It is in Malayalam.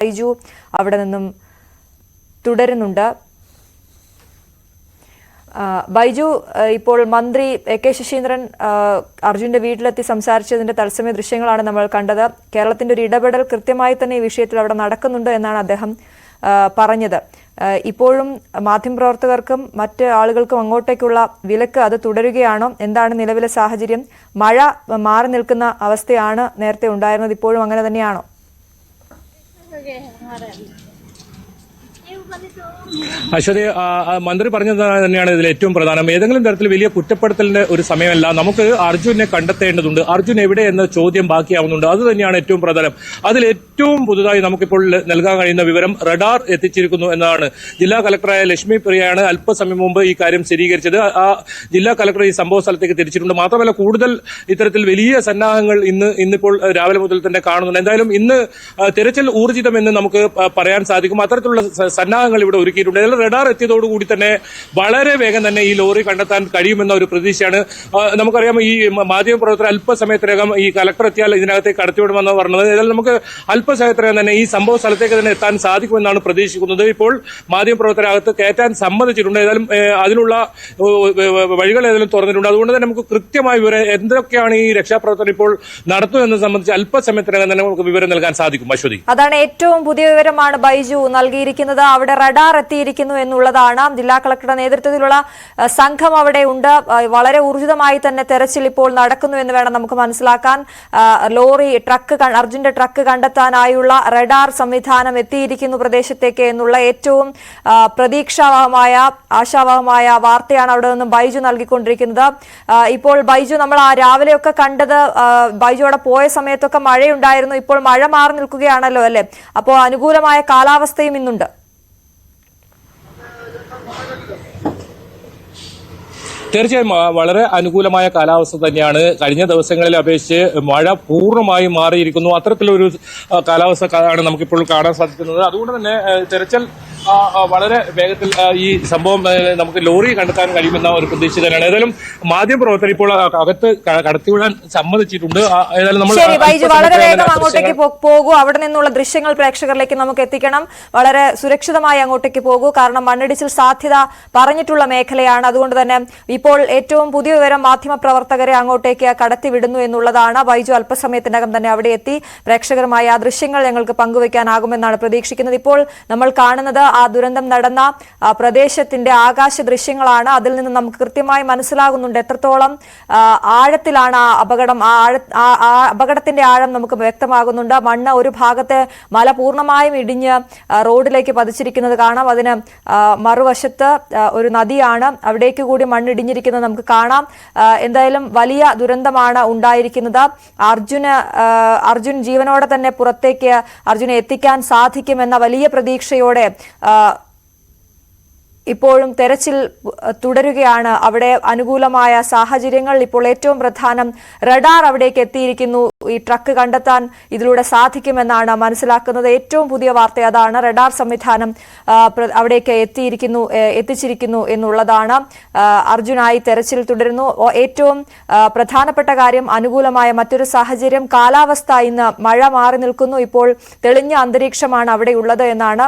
ബൈജു അവിടെ നിന്നും തുടരുന്നുണ്ട്. ബൈജു, ഇപ്പോൾ മന്ത്രി കെ ശശീന്ദ്രൻ അർജുന്റെ വീട്ടിലെത്തി സംസാരിച്ചതിന്റെ തത്സമയ ദൃശ്യങ്ങളാണ് നമ്മൾ കണ്ടത്. കേരളത്തിന്റെ ഒരു ഇടപെടൽ കൃത്യമായി തന്നെ ഈ വിഷയത്തിൽ അവിടെ നടക്കുന്നുണ്ട് എന്നാണ് അദ്ദേഹം പറഞ്ഞത്. ഇപ്പോഴും മാധ്യമപ്രവർത്തകർക്കും മറ്റ് ആളുകൾക്കും അങ്ങോട്ടേക്കുള്ള വിലക്ക് അത് തുടരുകയാണോ? എന്താണ് നിലവിലെ സാഹചര്യം? മഴ മാറി നിൽക്കുന്ന അവസ്ഥയാണ് നേരത്തെ ഉണ്ടായിരുന്നത്, ഇപ്പോഴും അങ്ങനെ തന്നെയാണോ? അശ്വതി, മന്ത്രി പറഞ്ഞത് തന്നെയാണ് ഇതിൽ ഏറ്റവും പ്രധാനം. ഏതെങ്കിലും തരത്തിൽ വലിയ കുറ്റപ്പെടുത്തലിന്റെ ഒരു സമയമല്ല. നമുക്ക് അർജുനെ കണ്ടെത്തേണ്ടതുണ്ട്. അർജുൻ എവിടെ എന്ന ചോദ്യം ബാക്കിയാവുന്നുണ്ട്. അത് തന്നെയാണ് ഏറ്റവും പ്രധാനം. അതിൽ ഏറ്റവും പുതുതായി നമുക്കിപ്പോൾ നൽകാൻ കഴിയുന്ന വിവരം റഡാർ എത്തിച്ചിരിക്കുന്നു എന്നതാണ്. ജില്ലാ കളക്ടറായ ലക്ഷ്മി പ്രിയയാണ് അല്പസമയം മുമ്പ് ഈ കാര്യം സ്ഥിരീകരിച്ചത്. ആ ജില്ലാ കളക്ടർ ഈ സംഭവ സ്ഥലത്തേക്ക് തിരിച്ചിട്ടുണ്ട്. മാത്രമല്ല, കൂടുതൽ ഇത്തരത്തിൽ വലിയ സന്നാഹങ്ങൾ ഇന്നിപ്പോൾ രാവിലെ മുതൽ തന്നെ കാണുന്നുണ്ട്. എന്തായാലും ഇന്ന് തിരച്ചിൽ ഊർജിതമെന്ന് നമുക്ക് പറയാൻ സാധിക്കും. അത്തരത്തിലുള്ള സന്നാഹങ്ങൾ ഇവിടെ ഒരുക്കിയിട്ടുണ്ട്. റഡാർ എത്തിയതോടുകൂടി തന്നെ വളരെ വേഗം തന്നെ ഈ ലോറി കണ്ടെത്താൻ കഴിയുമെന്ന ഒരു പ്രതീക്ഷയാണ്. നമുക്കറിയാം, ഈ മാധ്യമപ്രവർത്തകർ അല്പസമയത്തിനകം ഈ കളക്ടർ എത്തിയാൽ ഇതിനകത്തേക്ക് കടത്തിവിടുമെന്ന് പറഞ്ഞത്. ഏതായാലും നമുക്ക് അല്പസമയത്തിനകം തന്നെ ഈ സംഭവ സ്ഥലത്തേക്ക് തന്നെ എത്താൻ സാധിക്കുമെന്നാണ് പ്രതീക്ഷിക്കുന്നത്. ഇപ്പോൾ മാധ്യമപ്രവർത്തകരകത്ത് കയറ്റാൻ സമ്മതിച്ചിട്ടുണ്ട്. ഏതായാലും അതിനുള്ള വഴികൾ ഏതായാലും തുറന്നിട്ടുണ്ട്. അതുകൊണ്ട് തന്നെ നമുക്ക് കൃത്യമായ വിവരം എന്തൊക്കെയാണ് ഈ രക്ഷാപ്രവർത്തനം ഇപ്പോൾ നടത്തുന്നതെന്ന് സംബന്ധിച്ച് അല്പസമയത്തിനകം തന്നെ നമുക്ക് വിവരം നൽകാൻ സാധിക്കും. അശ്വതി, അതാണ് ഏറ്റവും പുതിയ വിവരമാണ് ബൈജു നൽകിയിരിക്കുന്നത്. അവിടെ റഡാർ എത്തിയിരിക്കുന്നു എന്നുള്ളതാണ്. ജില്ലാ കളക്ടറുടെ നേതൃത്വത്തിലുള്ള സംഘം അവിടെ ഉണ്ട്. വളരെ ഊർജിതമായി തന്നെ തെരച്ചിൽ ഇപ്പോൾ നടക്കുന്നു എന്ന് വേണം നമുക്ക് മനസ്സിലാക്കാൻ. അർജുന്റെ ട്രക്ക് കണ്ടെത്താനായുള്ള റഡാർ സംവിധാനം എത്തിയിരിക്കുന്നു പ്രദേശത്തേക്ക് എന്നുള്ള ഏറ്റവും പ്രതീക്ഷാവഹമായ ആശാവഹമായ വാർത്തയാണ് അവിടെ നിന്നും ബൈജു നൽകിക്കൊണ്ടിരിക്കുന്നത്. ഇപ്പോൾ ബൈജു, നമ്മൾ രാവിലെയൊക്കെ കണ്ടത് ബൈജു അവിടെ പോയ സമയത്തൊക്കെ മഴയുണ്ടായിരുന്നു. ഇപ്പോൾ മഴ മാറി നിൽക്കുകയാണല്ലോ അല്ലെ? അപ്പോൾ അനുകൂലമായ കാലാവസ്ഥയും ഇന്നുണ്ട്. തീർച്ചയായും വളരെ അനുകൂലമായ കാലാവസ്ഥ തന്നെയാണ്. കഴിഞ്ഞ ദിവസങ്ങളെ അപേക്ഷിച്ച് മഴ പൂർണ്ണമായും മാറിയിരിക്കുന്നു. അത്തരത്തിലൊരു കാലാവസ്ഥ നമുക്കിപ്പോൾ കാണാൻ സാധിക്കുന്നത്. അതുകൊണ്ട് തന്നെ തെരച്ചിൽ വളരെ വേഗത്തിൽ ഈ സംഭവം നമുക്ക് ലോറി കണ്ടെത്താൻ കഴിയുമെന്ന ഒരു പ്രതീക്ഷ തന്നെയാണ്. ഏതായാലും മാധ്യമപ്രവർത്തകർ ഇപ്പോൾ അകത്ത് കടത്തിവിടാൻ സമ്മതിച്ചിട്ടുണ്ട്. ഏതായാലും നമ്മൾ വളരെ വേഗം അങ്ങോട്ടേക്ക് പോകൂ. അവിടെ നിന്നുള്ള ദൃശ്യങ്ങൾ പ്രേക്ഷകരിലേക്ക് നമുക്ക് എത്തിക്കണം. വളരെ സുരക്ഷിതമായി അങ്ങോട്ടേക്ക് പോകൂ. കാരണം മണ്ണിടിച്ചിൽ സാധ്യത പറഞ്ഞിട്ടുള്ള മേഖലയാണ്. അതുകൊണ്ട് തന്നെ ഇപ്പോൾ ഏറ്റവും പുതിയ വിവരം മാധ്യമപ്രവർത്തകരെ അങ്ങോട്ടേക്ക് കടത്തിവിടുന്നു എന്നുള്ളതാണ്. ബൈജു അല്പസമയത്തിനകം തന്നെ അവിടെ എത്തി പ്രേക്ഷകരുമായി ആ ദൃശ്യങ്ങൾ ഞങ്ങൾക്ക് പങ്കുവയ്ക്കാനാകുമെന്നാണ് പ്രതീക്ഷിക്കുന്നത്. ഇപ്പോൾ നമ്മൾ കാണുന്നത് ആ ദുരന്തം നടന്ന പ്രദേശത്തിന്റെ ആകാശ ദൃശ്യങ്ങളാണ്. അതിൽ നിന്ന് നമുക്ക് കൃത്യമായി മനസ്സിലാകുന്നുണ്ട് എത്രത്തോളം ആഴത്തിലാണ് ആ അപകടം. ആ അപകടത്തിന്റെ ആഴം നമുക്ക് വ്യക്തമാകുന്നുണ്ട്. മണ്ണ് ഒരു ഭാഗത്തെ മല പൂർണ്ണമായും ഇടിഞ്ഞ് റോഡിലേക്ക് പതിച്ചിരിക്കുന്നത് കാണാം. അതിന് മറുവശത്ത് ഒരു നദിയാണ്. അവിടേക്ക് കൂടി മണ്ണിടിഞ്ഞിരിക്കുന്നത് നമുക്ക് കാണാം. എന്തായാലും വലിയ ദുരന്തമാണ് ഉണ്ടായിരിക്കുന്നത്. അർജുൻ ജീവനോടെ തന്നെ പുറത്തേക്ക് അർജുനെ എത്തിക്കാൻ സാധിക്കുമെന്ന വലിയ പ്രതീക്ഷയോടെ ഇപ്പോഴും തെരച്ചിൽ തുടരുകയാണ്. അവിടെ അനുകൂലമായ സാഹചര്യങ്ങൾ. ഇപ്പോൾ ഏറ്റവും പ്രധാനം റഡാർ അവിടേക്ക് എത്തിയിരിക്കുന്നു. ഈ ട്രക്ക് കണ്ടെത്താൻ ഇതിലൂടെ സാധിക്കുമെന്നാണ് മനസ്സിലാക്കുന്നത്. ഏറ്റവും പുതിയ വാർത്ത അതാണ്. റഡാർ സംവിധാനം അവിടേക്ക് എത്തിച്ചിരിക്കുന്നു എന്നുള്ളതാണ്. അർജുനായി തെരച്ചിൽ തുടരുന്നു. ഏറ്റവും പ്രധാനപ്പെട്ട കാര്യം അനുകൂലമായ മറ്റൊരു സാഹചര്യം, കാലാവസ്ഥ. ഇന്ന് മഴ മാറി നിൽക്കുന്നു. ഇപ്പോൾ തെളിഞ്ഞ അന്തരീക്ഷമാണ് അവിടെയുള്ളത് എന്നാണ്